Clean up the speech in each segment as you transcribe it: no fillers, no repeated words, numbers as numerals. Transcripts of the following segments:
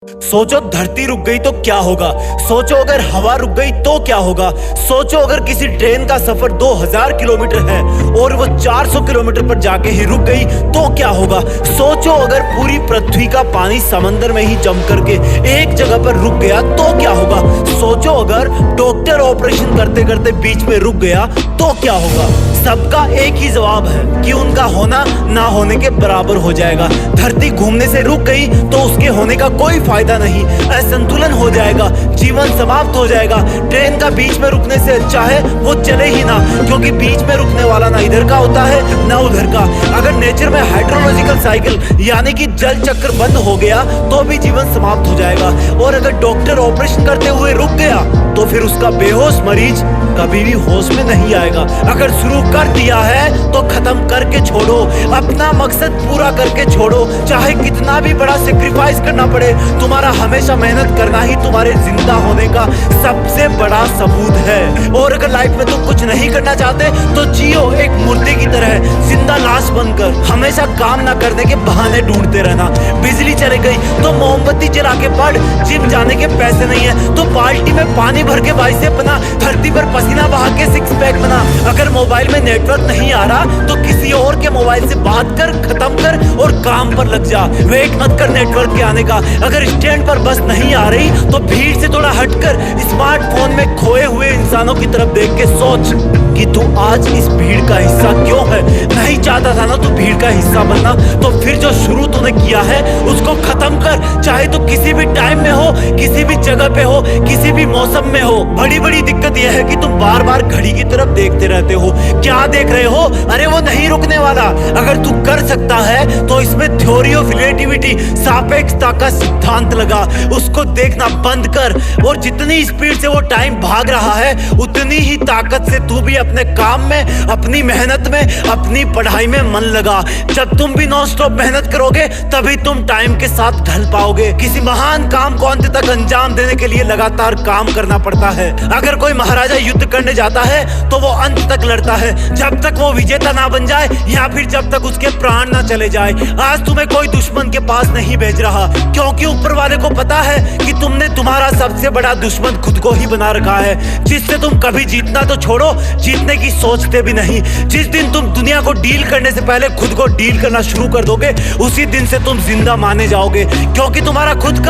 सोचो धरती रुक गई तो क्या होगा। सोचो अगर हवा रुक गई तो क्या होगा। सोचो अगर किसी ट्रेन का सफर 2000 किलोमीटर है और वो 400 किलोमीटर पर जाके ही रुक गई तो क्या होगा। सोचो अगर पूरी पृथ्वी का पानी समंदर में ही जम करके एक जगह पर रुक गया तो क्या होगा। सोचो अगर डॉक्टर ऑपरेशन करते करते बीच में रुक गया तो क्या होगा। सबका एक ही जवाब है कि उनका होना ना होने के बराबर हो जाएगा। धरती घूमने से रुक गई तो उसके होने का कोई फायदा नहीं, असंतुलन हो जाएगा, जीवन समाप्त हो जाएगा। ट्रेन का बीच में रुकने से अच्छा है वो चले ही ना, क्योंकि बीच में रुकने वाला ना इधर का होता है ना उधर का। अगर नेचर में हाइड्रोलॉजिकल साइकिल यानी कि जल चक्र बंद हो गया तो भी जीवन समाप्त हो जाएगा। और अगर डॉक्टर ऑपरेशन करते हुए रुक गया तो फिर उसका बेहोश मरीज कभी भी होश में नहीं आएगा। अगर शुरू कर दिया है तो खत्म करके छोड़ो, अपना मकसद पूरा करके छोड़ो, चाहे कितना भी बड़ा सेक्रीफाइस करना पड़े। तुम्हारा हमेशा मेहनत करना ही तुम्हारे जिंदा होने का सबसे बड़ा सबूत है। और अगर लाइफ में तुम कुछ नहीं करना चाहते तो जियो एक मुर्दे की तरह, जिंदा लाश बनकर, हमेशा काम ना करने के बहाने ढूंढते रहना। बिजली चली गई तो मोमबत्ती जला के पढ़, जिम जाने के पैसे नहीं है तो बाल्टी में पानी भर के बाइसेप बना, धरती पर पसीना बहा के सिक्स पैक बना। अगर मोबाइल में नेटवर्क नहीं आ रहा तो किसी और के मोबाइल से बात कर, खत्म कर और काम पर लग जा। वेट मत कर नेटवर्क के आने का। अगर स्टैंड पर बस नहीं आ रही तो भीड़ से थोड़ा हटकर स्मार्टफोन में खोए हुए इंसानों की तरफ देख के सोच कि तू आज इस भीड़ का हिस्सा क्यों है। नहीं चाहता था ना तू भीड़ का हिस्सा बनना, तो फिर जो शुरू तूने किया है उसको खत्म कर। चाहे तू किसी भी टाइम में हो, किसी भी जगह पे हो, किसी भी मौसम में हो। बड़ी दिक्कत यह है कि तुम बार बार घड़ी की तरफ देखते रहते हो। क्या देख रहे हो? अरे वो नहीं रुकने वाला। अगर तू कर सकता है तो इसमें थ्योरी ऑफ रिलेटिविटी, सापेक्षता का सिद्धांत लगा, उसको देखना बंद कर। और जितनी स्पीड से वो टाइम भाग रहा है उतनी ही ताकत से तू भी अपने काम में, अपनी मेहनत में, अपनी पढ़ाई में मन लगा। जब तुम भी नॉन स्टॉप मेहनत करोगे तभी तुम टाइम के साथ ढल पाओगे। किसी महान काम को अंत तक अंजाम देने के लिए लगातार काम करना पड़ता है। अगर कोई महाराजा युद्ध करने जाता है तो वो अंत तक लड़ता है, जब तक वो विजेता ना बन जाए या फिर जब तक उसके प्राण ना चले जाए। आज तुम्हें कोई दुश्मन के पास नहीं भेज रहा, क्योंकि ऊपर वाले को पता है कि तुमने तुम्हारा सबसे बड़ा दुश्मन खुद को ही बना रखा है, जिससे तुम कभी जीतना तो छोड़ो, जीतने की सोचते भी नहीं। जिस दिन तुम दुनिया को डील करने से पहले खुद को डील करना शुरू कर दोगे उसी दिन से तुम जिंदा माने जाओगे, क्योंकि तुम्हारा खुद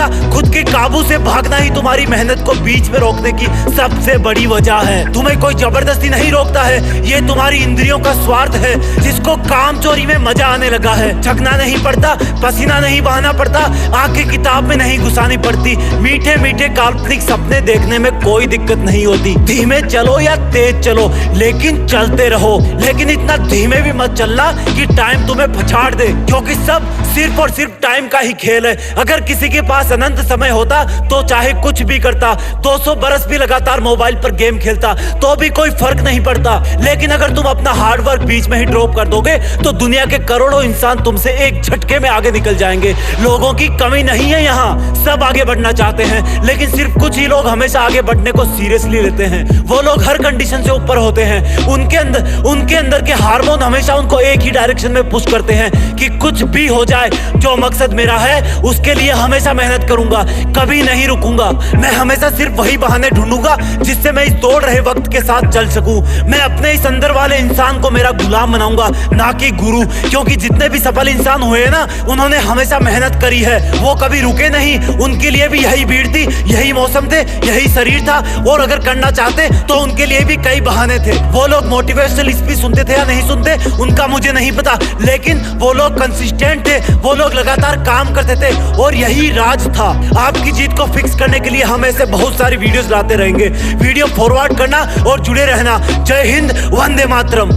के काबू से भागना ही तुम्हारी मेहनत को बीच में रोकने की सबसे बड़ी वजह है। तुम्हें कोई जबरदस्ती नहीं रोकता है, ये तुम्हारी इंद्रियों का स्वार्थ है, जिसको काम चोरी में मजा आने लगा है। थकना नहीं पड़ता, पसीना नहीं बहाना पड़ता, आंखें किताब में नहीं घुसानी पड़ती, मीठे मीठे काल्पनिक सपने देखने में कोई दिक्कत नहीं होती। धीमे चलो या तेज चलो लेकिन चलते रहो, लेकिन इतना धीमे भी मत चलना कि टाइम तुम्हें पछाड़ दे, क्योंकि सब सिर्फ और सिर्फ टाइम का ही खेल है। अगर किसी के पास अनंत समय होता तो चाहे कुछ भी करता, 200 बरस भी लगातार मोबाइल पर गेम खेलता तो भी कोई फर्क नहीं पड़ता। लेकिन अगर तुम अपना हार्ड वर्क बीच में ही ड्रॉप कर दोगे तो दुनिया के करोड़ों इंसान तुमसे एक झटके में आगे निकल जाएंगे। लोगों की कमी नहीं है यहाँ, सब आगे बढ़ना चाहते हैं, लेकिन सिर्फ कुछ ही लोग हमेशा आगे बढ़ने को सीरियसली लेते हैं। वो लोग हर कंडीशन से ऊपर होते हैं, उनके अंदर के हार्मोन हमेशा उनको एक ही डायरेक्शन में पुश करते हैं कि कुछ भी हो जाए, जो मकसद मेरा है उसके लिए हमेशा मेहनत करूंगा, कभी नहीं रुकूंगा। मैं हमेशा सिर्फ वही बहाने ढूंढूंगा जिससे मैं इस दौड़ रहे वक्त के साथ चल सकूं। मैं अपने इस अंदर वाले इंसान को मेरा गुलाम बनाऊंगा, ना कि गुरु, क्योंकि जितने भी सफल इंसान हुए ना उन्होंने हमेशा मेहनत करी है, वो कभी रुके नहीं। उनके लिए भी यही भीड़ थी, यही मौसम थे, यही शरीर था, और अगर करना चाहते तो उनके लिए भी कई बहाने थे। वो लोग मोटिवेशनल स्पीच सुनते थे या नहीं सुनते उनका मुझे नहीं पता, लेकिन वो लोग कंसिस्टेंट थे, वो लोग लगातार काम करते थे, और यही राज था। आपकी जीत को फिक्स करने के लिए हम ऐसे बहुत सारी वीडियोस लाते रहेंगे। वीडियो फॉरवर्ड करना और जुड़े रहना। जय हिंद, वंदे मातरम।